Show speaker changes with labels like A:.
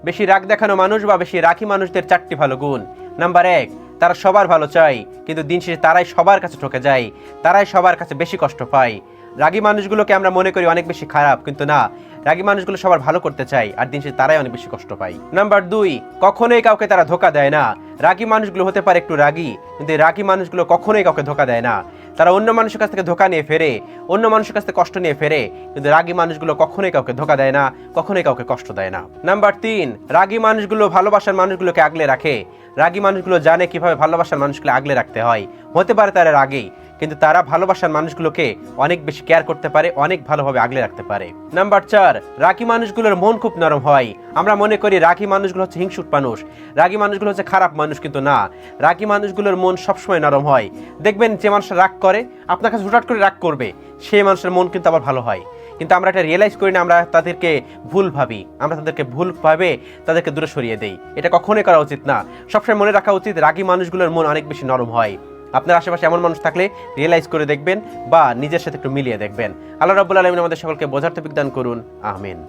A: বেশি রাগ দেখানো মানুষ বা বেশি রাগী মানুষদের 4টি ভালো গুণ। নাম্বার 1, তারা সবার ভালো চায়, কিন্তু দিন শেষে তারাই সবার কাছে ঠকে যায়, তারাই সবার কাছে বেশি কষ্ট পায়। রাগী মানুষগুলোকে আমরা মনে করি অনেক বেশি খারাপ, কিন্তু না, রাগী মানুষগুলো সবার ভালো করতে চায় আর দিন শেষে তারাই অনেক বেশি কষ্ট পায়। নাম্বার 2, কখনোই কাউকে তারা ধোকা দেয় না। রাগী মানুষগুলো হতে পারে একটু রাগী, কিন্তু এই রাগী মানুষগুলো কখনোই কাউকে ধোকা দেয় না। তারা অন্য মানুষের কাছ থেকে ধোকা নিয়ে ফেরে, অন্য মানুষের কাছ থেকে কষ্ট নিয়ে ফেরে, কিন্তু রাগী মানুষগুলো কখনোই কাউকে ধোকা দেয় না, কখনোই কাউকে কষ্ট দেয় না। নাম্বার 3, রাগী মানুষগুলো ভালোবাসার মানুষগুলোকে আগলে রাখে। রাগী মানুষগুলো জানে কিভাবে ভালোবাসার মানুষগুলো আগলে রাখতে হয়। হতে পারে তারা রাগী, কিন্তু তারা ভালোবাসার মানুষগুলোকে অনেক বেশি কেয়ার করতে পারে, অনেক ভালোভাবে আগলে রাখতে পারে। নাম্বার 4, রাগী মানুষগুলোর মন খুব নরম হয়। আমরা মনে করি রাগী মানুষগুলো হচ্ছে হিংসুট মানুষ, রাগী মানুষগুলো হচ্ছে খারাপ মানুষ, কিন্তু না, রাগী মানুষগুলোর মন সবসময় নরম হয়। দেখবেন যে মানুষ রাগ করে, আপনার কাছে হুটহাট করে রাগ করবে, সেই মানুষের মন কিন্তু আবার ভালো হয়। কিন্তু আমরা এটা রিয়েলাইজ করি না, আমরা তাদেরকে ভুল ভাবি, আমরা তাদেরকে ভুলভাবে তাদেরকে দূরে সরিয়ে দেই। এটা কখনোই করা উচিত না। সবসময় মনে রাখা উচিত রাগী মানুষগুলোর মন অনেক বেশি নরম হয়। আপনার আশেপাশে এমন মানুষ থাকলে রিয়েলাইজ করে দেখবেন বা নিজের সাথে একটু মিলিয়ে দেখবেন। আল্লাহ রাব্বুল আলামিন আমাদের সকলকে বোঝার তৌফিক দান করুন। আমিন।